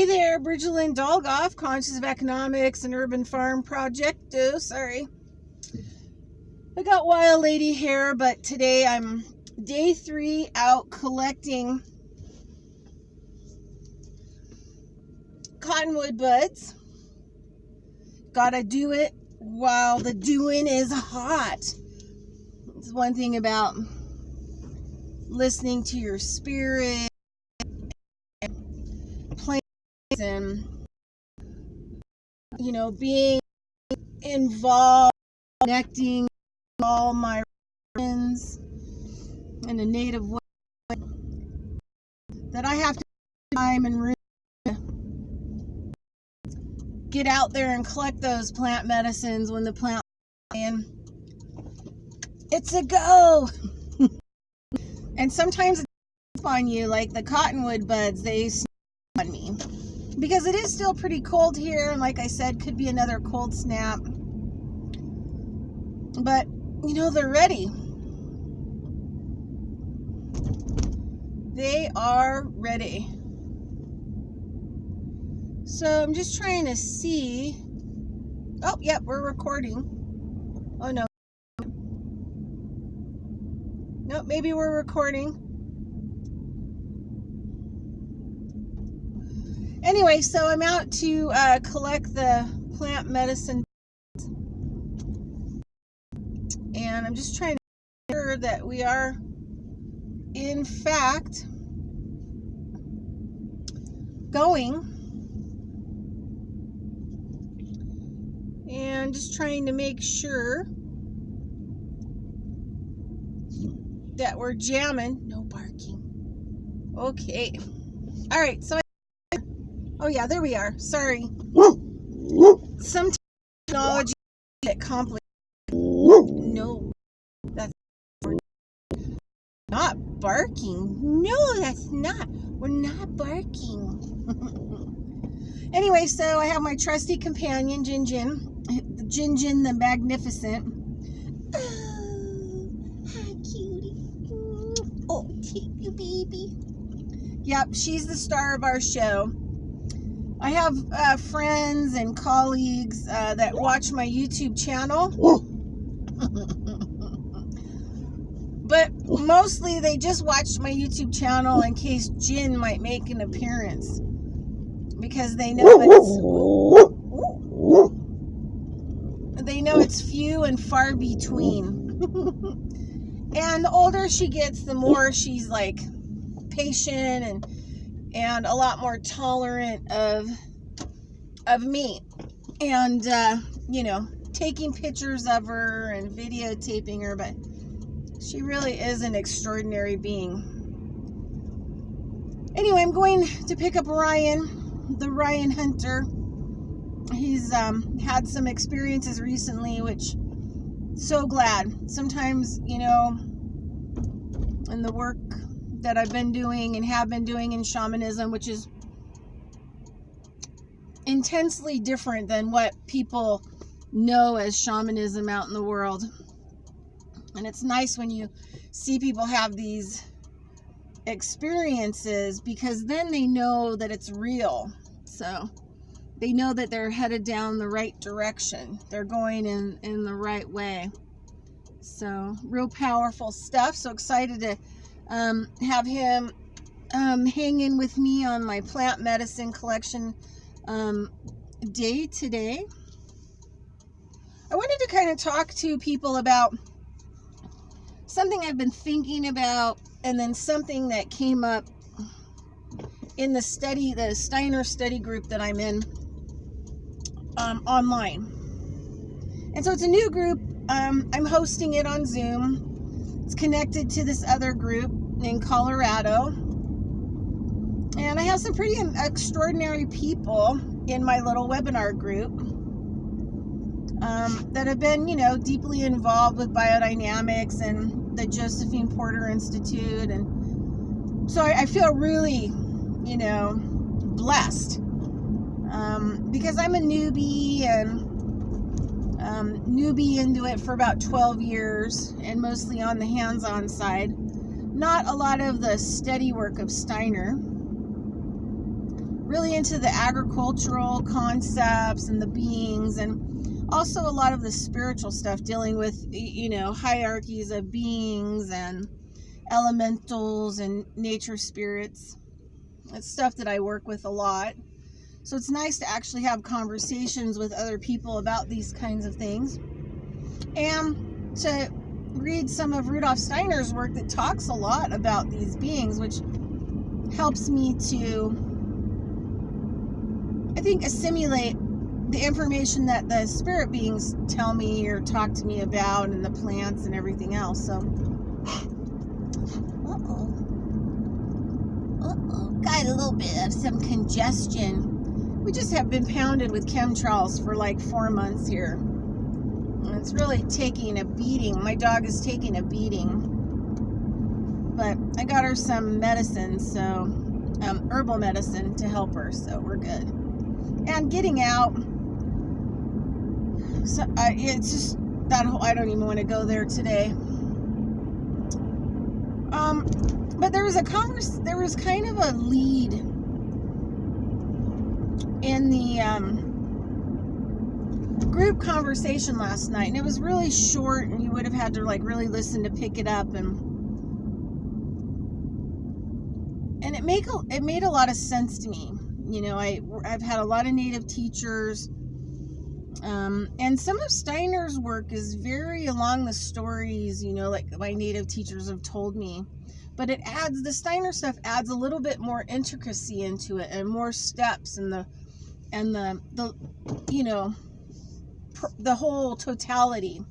Hey there, Bridgelyn Dolgoff, Conscious of Economics and Urban Farm Project. Oh, sorry. I got wild lady hair, but today I'm day 3 out collecting cottonwood buds. Gotta do it while the doing is hot. It's one thing about listening to your spirit, plants, and being involved, connecting with all my friends in a native way, that I have to time and room to get out there and collect those plant medicines when the plant and it's a go. And sometimes it's on you, like the cottonwood buds, they snap on me because it is still pretty cold here, and like I said, could be another cold snap, but they're ready. They are ready. So I'm just trying to see. Oh, yep, we're recording. Oh, no. Nope, maybe we're recording. Anyway, so I'm out to collect the plant medicine. And I'm just trying to make sure that we are, in fact, going. And just trying to make sure that we're jamming. No barking. Okay. All right. So, oh yeah, there we are. Sorry. Some technology get complicated. No, that's not barking. No, that's not. We're not barking. Anyway, so I have my trusty companion, Jinjin the Magnificent. Oh, hi, cutie. Oh, take you, baby. Yep, she's the star of our show. I have friends and colleagues that watch my YouTube channel. But mostly they just watch my YouTube channel in case Jin might make an appearance. Because they know it's few and far between. And the older she gets, the more she's like patient and a lot more tolerant of me, and taking pictures of her and videotaping her. But she really is an extraordinary being. Anyway, I'm going to pick up Ryan, the Ryan Hunter. He's had some experiences recently, which so glad. Sometimes, in the work that I've been doing and have been doing in shamanism, which is intensely different than what people know as shamanism out in the world. And it's nice when you see people have these experiences, because then they know that it's real. So they know that they're headed down the right direction. They're going in the right way. So real powerful stuff. So excited to have him hang in with me on my plant medicine collection day today. I wanted to kind of talk to people about something I've been thinking about, and then something that came up in the Steiner study group that I'm in online. And so it's a new group. I'm hosting it on Zoom. It's connected to this other group in Colorado. And I have some pretty extraordinary people in my little webinar group that have been, deeply involved with biodynamics and the Josephine Porter Institute. And so I feel really, blessed because I'm a newbie and newbie into it for about 12 years, and mostly on the hands-on side. Not a lot of the steady work of Steiner. really into the agricultural concepts and the beings, and also a lot of the spiritual stuff dealing with, you know, hierarchies of beings and elementals and nature spirits. It's stuff that I work with a lot. So it's nice to actually have conversations with other people about these kinds of things. And to read some of Rudolf Steiner's work that talks a lot about these beings, which helps me to, I think, assimilate the information that the spirit beings tell me or talk to me about, and the plants and everything else. So, got a little bit of some congestion. We just have been pounded with chemtrails for like 4 months here. And it's really taking a beating. My dog is taking a beating. But I got her some medicine, so herbal medicine to help her, so we're good. And getting out, so it's just that whole, I don't even want to go there today. But there was kind of a lead in the group conversation last night, and it was really short, and you would have had to like really listen to pick it up, and it made a lot of sense to me. You know, I've had a lot of Native teachers, and some of Steiner's work is very along the stories, you know, like my Native teachers have told me. But the Steiner stuff adds a little bit more intricacy into it, and more steps, and the you know, the whole totality.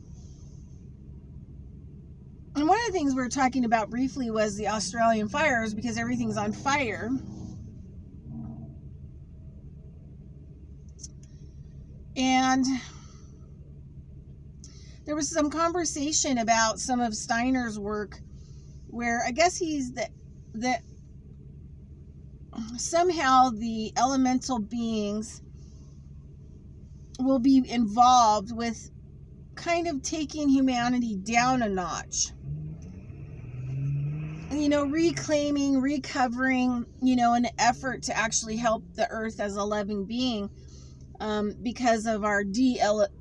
And one of the things we were talking about briefly was the Australian fires, because everything's on fire. And there was some conversation about some of Steiner's work where I guess he's that somehow the elemental beings will be involved with kind of taking humanity down a notch. You know, reclaiming, recovering, you know, an effort to actually help the earth as a living being, because of our de-evolution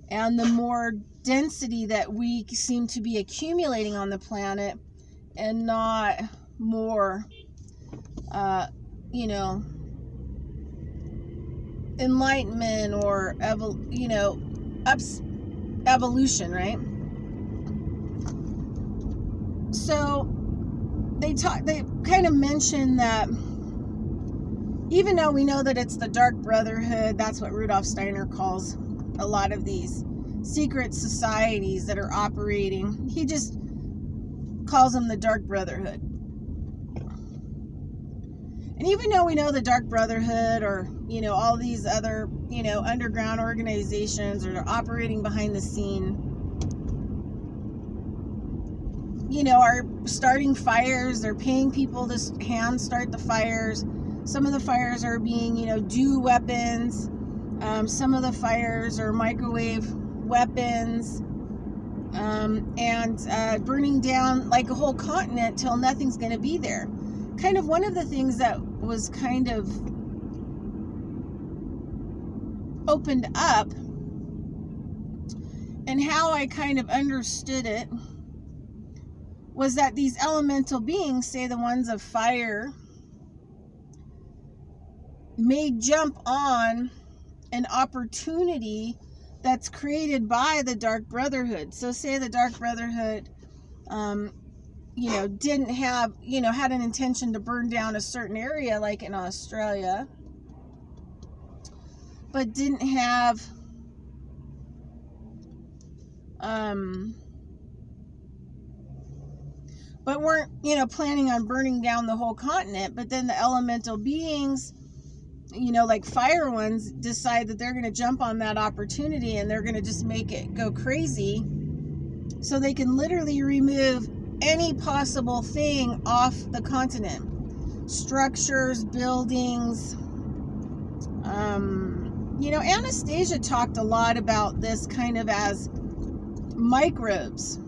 and the more density that we seem to be accumulating on the planet, and not more, you know, enlightenment or evolution, right? So they kind of mentioned that even though we know that it's the Dark Brotherhood, that's what Rudolf Steiner calls a lot of these secret societies that are operating, he just calls them the Dark Brotherhood. And even though we know the Dark Brotherhood, or, you know, all these other, you know, underground organizations are operating behind the scene, you know, are starting fires, they're paying people to hand start the fires. Some of the fires are being, you know, DEW weapons. Some of the fires are microwave weapons, and burning down like a whole continent till nothing's going to be there. Kind of one of the things that was kind of opened up, and how I kind of understood it, was that these elemental beings, say the ones of fire, may jump on an opportunity that's created by the Dark Brotherhood. So say the Dark Brotherhood, you know, didn't have, you know, had an intention to burn down a certain area, like in Australia, but didn't have, but weren't, you know, planning on burning down the whole continent. But then the elemental beings, you know, like fire ones, decide that they're going to jump on that opportunity, and they're going to just make it go crazy, so they can literally remove any possible thing off the continent. Structures, buildings. You know, Anastasia talked a lot about this kind of as microbes,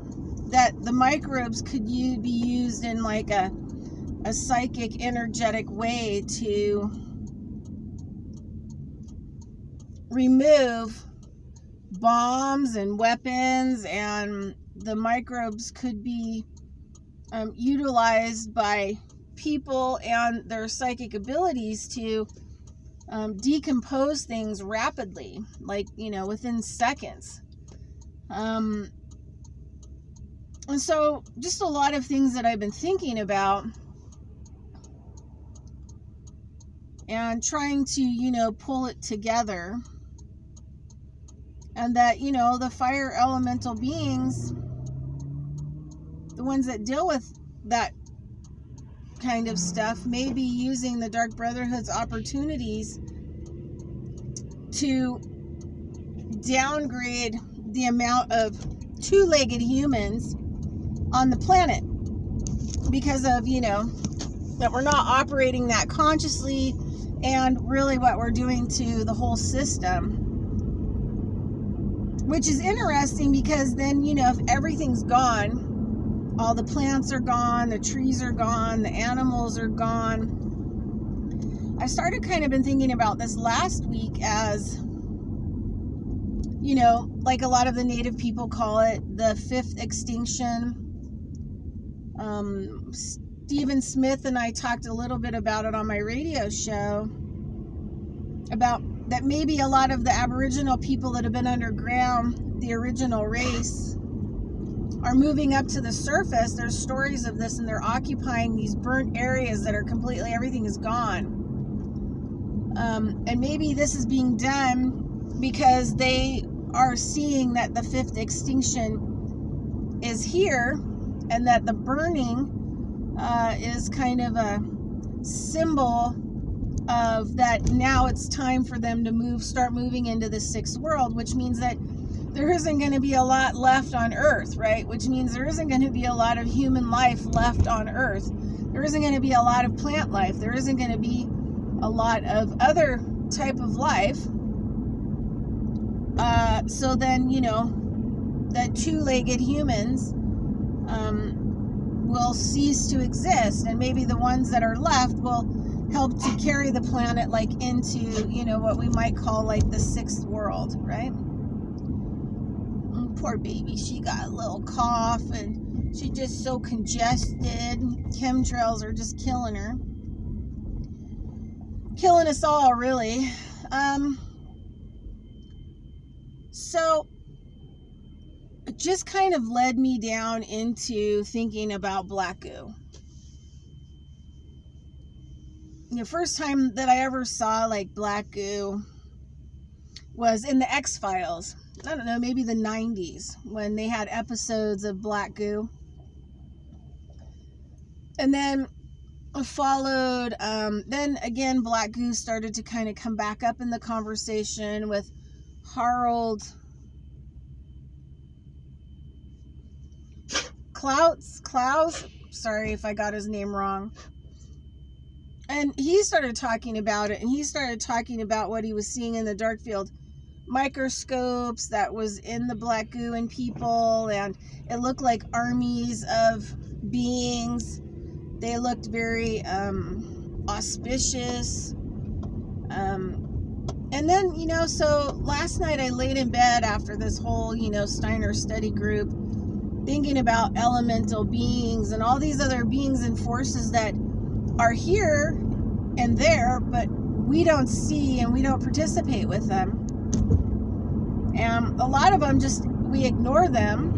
that the microbes could be used in like a a psychic, energetic way to remove bombs and weapons, and the microbes could be utilized by people and their psychic abilities to decompose things rapidly, like, within seconds. And so just a lot of things that I've been thinking about and trying to, pull it together. And that, the fire elemental beings, the ones that deal with that kind of stuff, may be using the Dark Brotherhood's opportunities to downgrade the amount of two-legged humans on the planet, because of, that we're not operating that consciously, and really what we're doing to the whole system. Which is interesting, because then, if everything's gone, all the plants are gone, the trees are gone, the animals are gone. I started kind of been thinking about this last week as, like a lot of the native people call it, the fifth extinction. Stephen Smith and I talked a little bit about it on my radio show, about that maybe a lot of the Aboriginal people that have been underground, the original race, are moving up to the surface. There's stories of this, and they're occupying these burnt areas that are completely, everything is gone. And maybe this is being done because they are seeing that the fifth extinction is here, and that the burning is kind of a symbol of that. Now it's time for them to start moving into the sixth world, which means that there isn't going to be a lot left on Earth, right? Which means there isn't going to be a lot of human life left on Earth. There isn't going to be a lot of plant life. There isn't going to be a lot of other type of life. So then, that two-legged humans will cease to exist, and maybe the ones that are left will help to carry the planet like into, what we might call like the sixth world, right? Poor baby, she got a little cough, and she's just so congested. Chemtrails are just killing her. Killing us all, really. So it just kind of led me down into thinking about black goo. The first time that I ever saw like black goo was in the X-Files. I don't know, maybe the 90s, when they had episodes of black goo. And then followed, then again, black goo started to kind of come back up in the conversation with Harold Klaus, sorry if I got his name wrong. And he started talking about it, and he started talking about what he was seeing in the dark field microscopes that was in the black goo in people, and it looked like armies of beings. They looked very auspicious. And then, so last night I laid in bed after this whole, Steiner study group, thinking about elemental beings and all these other beings and forces that are here and there, but we don't see and we don't participate with them. And a lot of them we ignore them.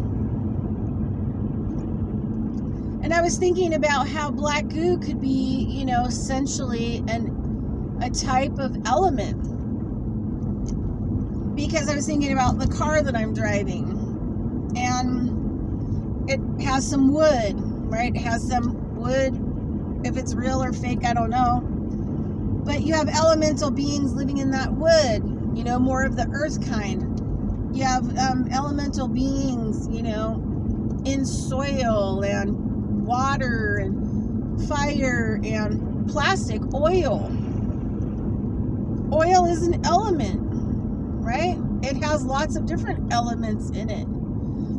And I was thinking about how black goo could be, essentially a type of element. Because I was thinking about the car that I'm driving. And it has some wood, right? It has some wood. If it's real or fake, I don't know. But you have elemental beings living in that wood, more of the earth kind. You have elemental beings, in soil and water and fire and plastic, oil. Oil is an element, right? It has lots of different elements in it.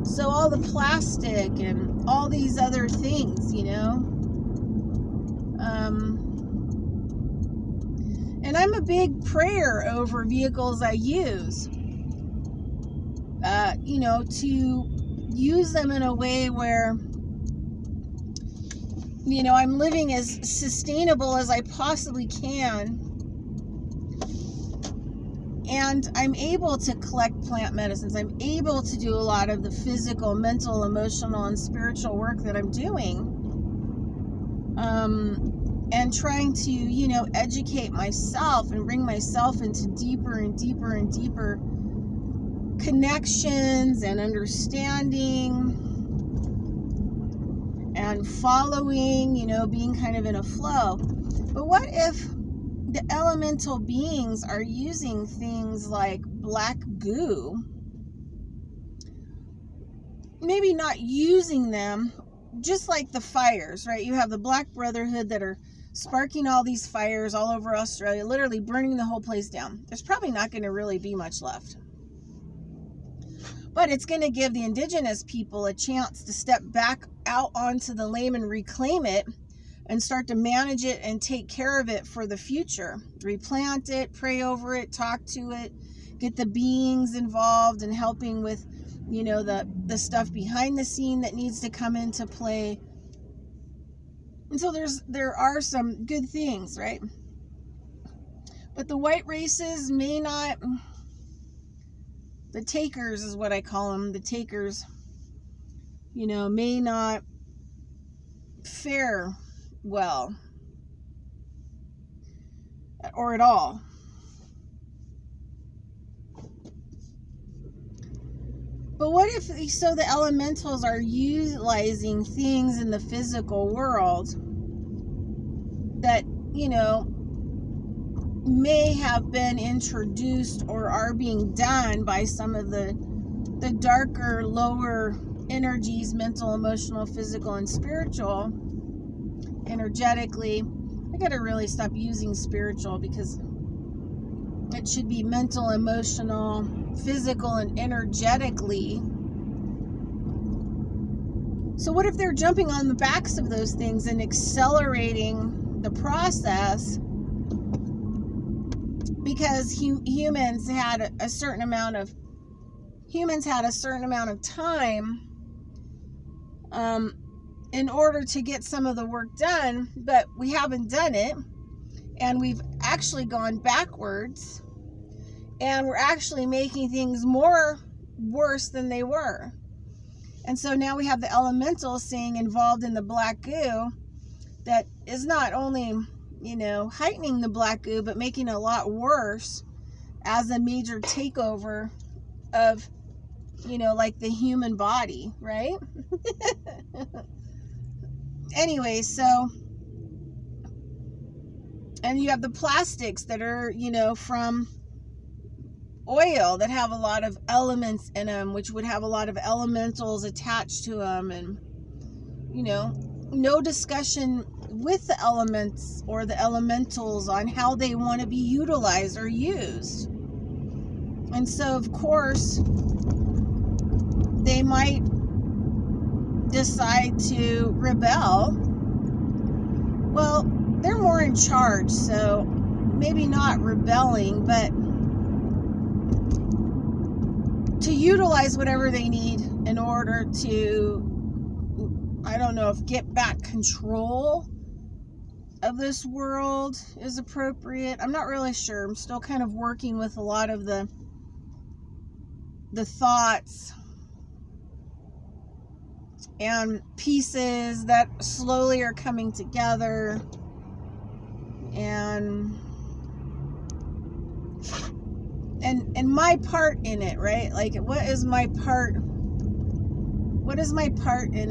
So all the plastic and all these other things, And I'm a big prayer over vehicles I use, to use them in a way where, I'm living as sustainable as I possibly can. And I'm able to collect plant medicines. I'm able to do a lot of the physical, mental, emotional, and spiritual work that I'm doing. And trying to, educate myself and bring myself into deeper and deeper and deeper connections and understanding and following, being kind of in a flow. But what if the elemental beings are using things like black goo? Maybe not using them, just like the fires, right? You have the Black Brotherhood that are sparking all these fires all over Australia, literally burning the whole place down. There's probably not going to really be much left. But it's going to give the indigenous people a chance to step back out onto the land and reclaim it and start to manage it and take care of it for the future. Replant it, pray over it, talk to it, get the beings involved in helping with, the stuff behind the scene that needs to come into play. And so there are some good things, right? But the white races may not, the takers is what I call them, the takers, may not fare well or at all. But what if, so the elementals are utilizing things in the physical world that, may have been introduced or are being done by some of the darker, lower energies, mental, emotional, physical, and spiritual, energetically. I gotta really stop using spiritual because it should be mental, emotional, physical, and energetically. So what if they're jumping on the backs of those things and accelerating the process because humans had a certain amount of time in order to get some of the work done, but we haven't done it, and we've actually gone backwards, and we're actually making things worse than they were. And so now we have the elementals staying involved in the black goo that is not only, heightening the black goo, but making it a lot worse as a major takeover of, like the human body, right? Anyway, so, and you have the plastics that are, from oil that have a lot of elements in them, which would have a lot of elementals attached to them, and, no discussion with the elements or the elementals on how they want to be utilized or used. And so, of course, they might decide to rebel. Well, they're more in charge, so maybe not rebelling, but to utilize whatever they need in order to, get back control of this world is appropriate. I'm not really sure. I'm still kind of working with a lot of the thoughts and pieces that slowly are coming together, and my part in it, right? Like, what is my part in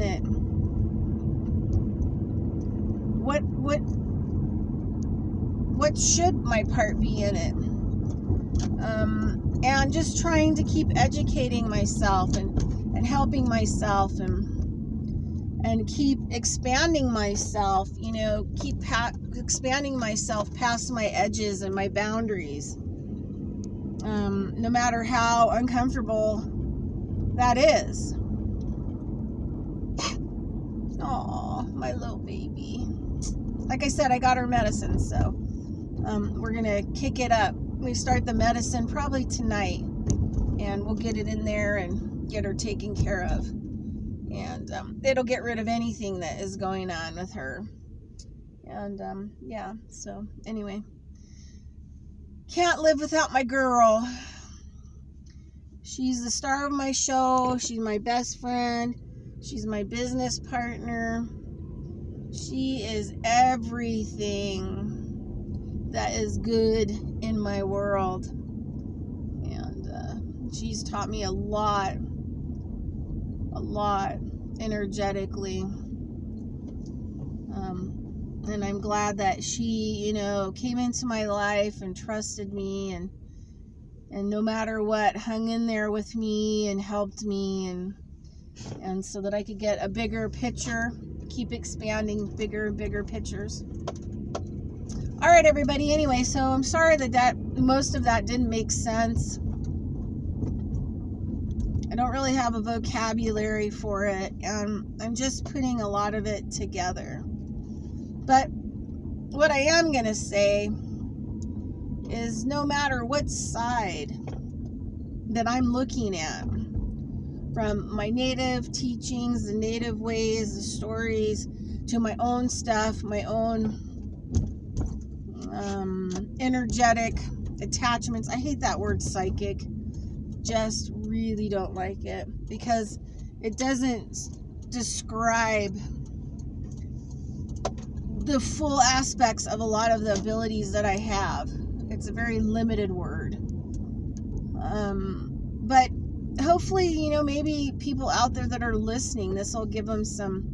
it? What should my part be in it? And just trying to keep educating myself and helping myself and keep expanding myself, keep expanding myself past my edges and my boundaries, no matter how uncomfortable that is. Oh, my little baby. like I said, I got her medicine, so we're gonna kick it up. We start the medicine probably tonight, and we'll get it in there and get her taken care of, and it'll get rid of anything that is going on with her. And yeah, so anyway, can't live without my girl. She's the star of my show. She's my best friend. She's my business partner. She is everything that is good in my world. And she's taught me a lot energetically. And I'm glad that she, came into my life and trusted me, and no matter what, hung in there with me and helped me, and so that I could get a bigger picture, keep expanding bigger and bigger pictures. All right, everybody. Anyway, so I'm sorry that most of that didn't make sense. I don't really have a vocabulary for it, and I'm just putting a lot of it together. But what I am going to say is, no matter what side that I'm looking at, from my native teachings, the native ways, the stories, to my own stuff, my own energetic attachments. I hate that word psychic. Just really don't like it, because it doesn't describe the full aspects of a lot of the abilities that I have. It's a very limited word. But hopefully, maybe people out there that are listening, this will give them some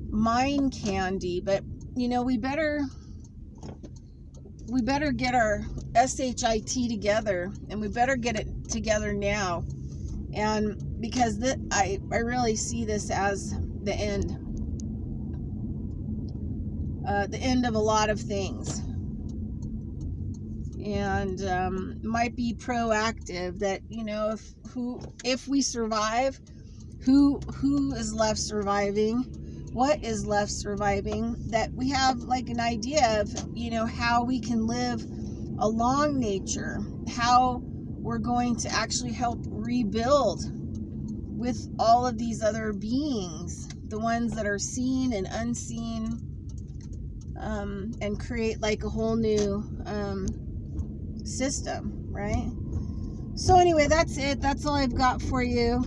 mind candy. But, we better get our SHIT together, and we better get it together now. And because I really see this as the end. The end of a lot of things. And might be proactive that, if we survive, who is left surviving, what is left surviving, that we have like an idea of, how we can live along nature, how we're going to actually help rebuild with all of these other beings, the ones that are seen and unseen, and create like a whole new system, right? So anyway, that's it. That's all I've got for you.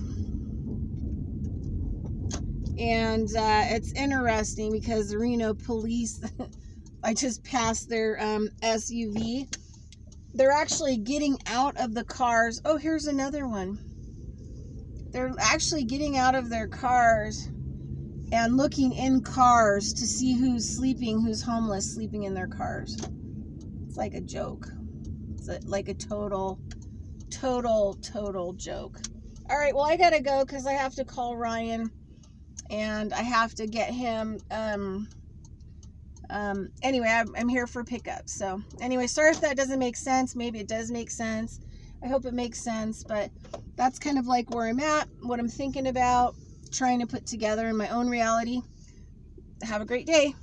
And it's interesting because the Reno police, I just passed their SUV. They're actually getting out of the cars. Oh, here's another one. They're actually getting out of their cars and looking in cars to see who's sleeping, who's homeless, sleeping in their cars. It's like a joke. It's like a total joke. All right, well, I gotta go because I have to call Ryan, and I have to get him. Anyway, I'm here for pickup. So anyway, sorry if that doesn't make sense. Maybe it does make sense. I hope it makes sense, but that's kind of like where I'm at, what I'm thinking about, trying to put together in my own reality. Have a great day.